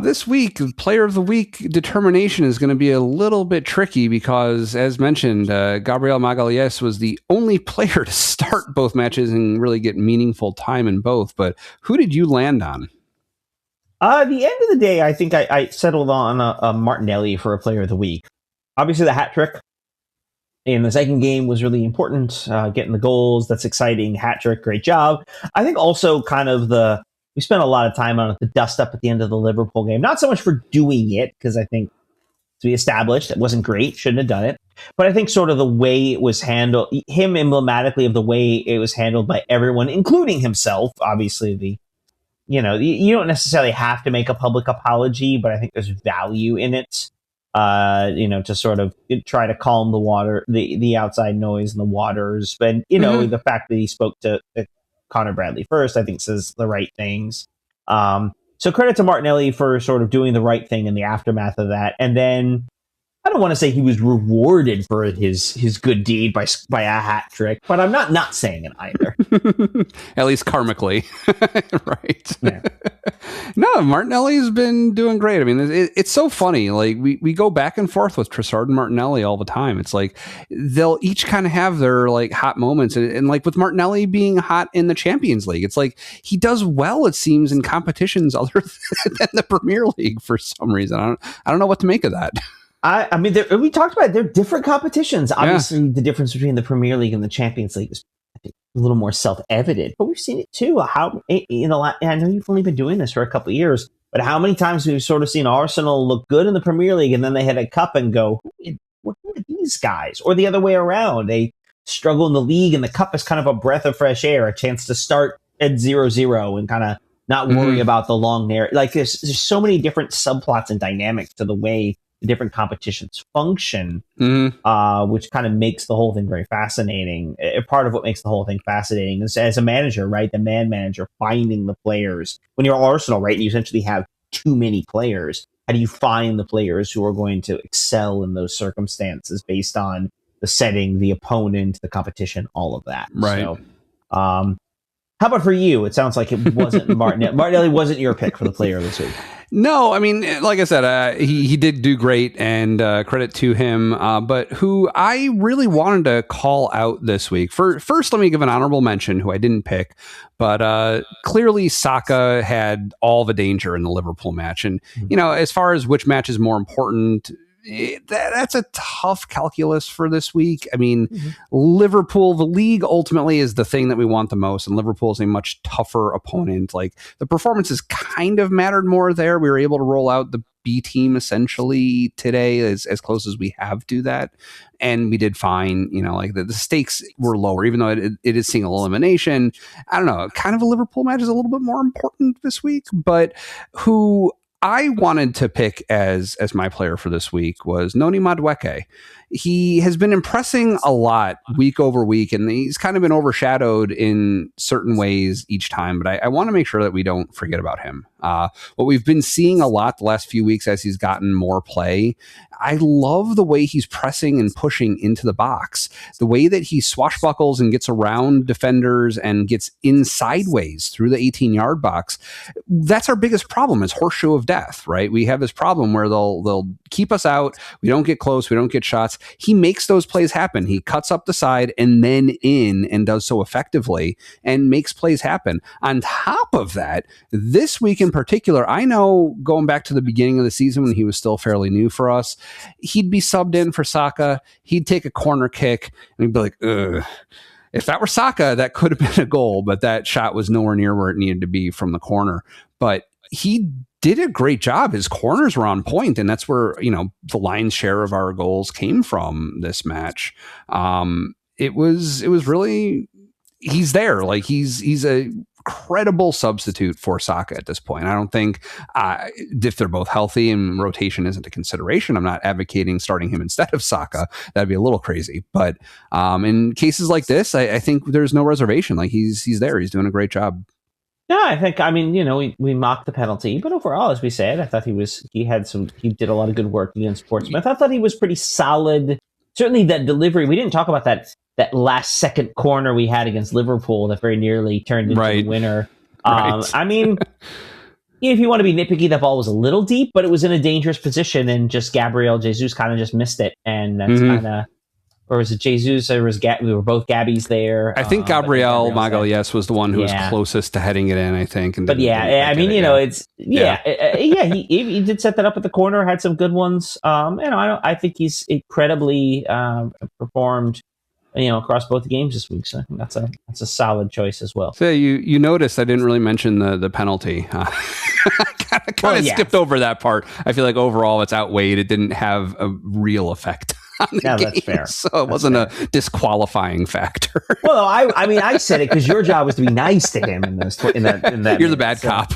This week, player of the week determination is going to be a little bit tricky because, as mentioned, Gabriel Magalhães was the only player to start both matches and really get meaningful time in both. But who did you land on? At the end of the day, I think I settled on a Martinelli for a player of the week. Obviously, the hat trick in the second game was really important. Getting the goals, that's exciting. Hat trick, great job. I think also kind of we spent a lot of time on it, the dust up at the end of the Liverpool game. Not so much for doing it, because I think to be established, it wasn't great, shouldn't have done it. But I think sort of the way it was handled, him emblematically of the way it was handled by everyone, including himself, obviously you don't necessarily have to make a public apology, but I think there's value in it, to sort of try to calm the water, the outside noise in the waters. But, the fact that he spoke to Connor Bradley first, I think says the right things. So credit to Martinelli for sort of doing the right thing in the aftermath of that. And then I don't want to say he was rewarded for his good deed by a hat trick, but I'm not saying it either. At least karmically. Right. Yeah. No, Martinelli's been doing great. I mean, it's so funny. Like we go back and forth with Trossard and Martinelli all the time. It's like they'll each kind of have their like hot moments. And like with Martinelli being hot in the Champions League, it's like he does well, it seems, in competitions other than the Premier League for some reason. I don't know what to make of that. I mean, we talked about it. They're different competitions. Obviously, the difference between the Premier League and the Champions League is, I think, a little more self-evident. But we've seen it too. I know you've only been doing this for a couple of years, but how many times we've sort of seen Arsenal look good in the Premier League and then they hit a cup and go, "What are these guys?" Or the other way around, they struggle in the league and the cup is kind of a breath of fresh air, a chance to start at 0-0 and kind of not worry about the long narrative. Like there's so many different subplots and dynamics to the way the different competitions function, which kind of makes the whole thing very fascinating. Part of what makes the whole thing fascinating is, as a manager, right, the man manager, finding the players. When you're Arsenal, right, and you essentially have too many players, how do you find the players who are going to excel in those circumstances based on the setting, the opponent, the competition, all of that? Right. So, how about for you? It sounds like it wasn't Martinelli. Martinelli wasn't your pick for the player of this week. No, I mean, like I said, he did do great, and credit to him. But who I really wanted to call out this week, first, let me give an honorable mention, who I didn't pick, but clearly Saka had all the danger in the Liverpool match. And, as far as which match is more important, that's a tough calculus for this week. I mean, Liverpool, the league ultimately is the thing that we want the most, and Liverpool is a much tougher opponent. Like the performances kind of mattered more there. We were able to roll out the B team essentially today as close as we have to that. And we did fine, like the stakes were lower, even though it is single elimination. I don't know, kind of a Liverpool match is a little bit more important this week, but who I wanted to pick as my player for this week was Noni Madueke. He has been impressing a lot week over week, and he's kind of been overshadowed in certain ways each time. But I want to make sure that we don't forget about him. What we've been seeing a lot the last few weeks as he's gotten more play, I love the way he's pressing and pushing into the box, the way that he swashbuckles and gets around defenders and gets in sideways through the 18-yard box. That's our biggest problem, is horseshoe of death, right? We have this problem where they'll keep us out. We don't get close. We don't get shots. He makes those plays happen. He cuts up the side and then in, and does so effectively and makes plays happen. On top of that, this week in particular, I know going back to the beginning of the season when he was still fairly new for us, he'd be subbed in for Saka. He'd take a corner kick and he'd be like, ugh. If that were Saka, that could have been a goal, but that shot was nowhere near where it needed to be from the corner. But he did a great job. His corners were on point, and that's where, the lion's share of our goals came from this match. It was really, he's there. Like he's a credible substitute for Saka at this point. I don't think if they're both healthy and rotation isn't a consideration, I'm not advocating starting him instead of Saka. That'd be a little crazy. But in cases like this, I think there's no reservation. Like he's there. He's doing a great job. Yeah, I think, we mocked the penalty, but overall, as we said, I thought he did a lot of good work against Portsmouth. I thought he was pretty solid. Certainly that delivery, we didn't talk about that last second corner we had against Liverpool that very nearly turned into the winner. Right. I mean, if you want to be nitpicky, that ball was a little deep, but it was in a dangerous position, and just Gabriel Jesus kind of just missed it, and that's kind of. Or was it Jesus? Or was we were both Gabbies there? I think Gabriel Magalhaes was the one who was closest to heading it in, I think. And but I mean, it's he did set that up at the corner, had some good ones. I think he's incredibly performed, across both games this week. So I think that's a solid choice as well. So you noticed I didn't really mention the penalty. Kind of skipped over that part. I feel like overall it's outweighed. It didn't have a real effect. That's fair. So it wasn't a disqualifying factor. Well, I said it because your job was to be nice to him in that. You're the bad cop.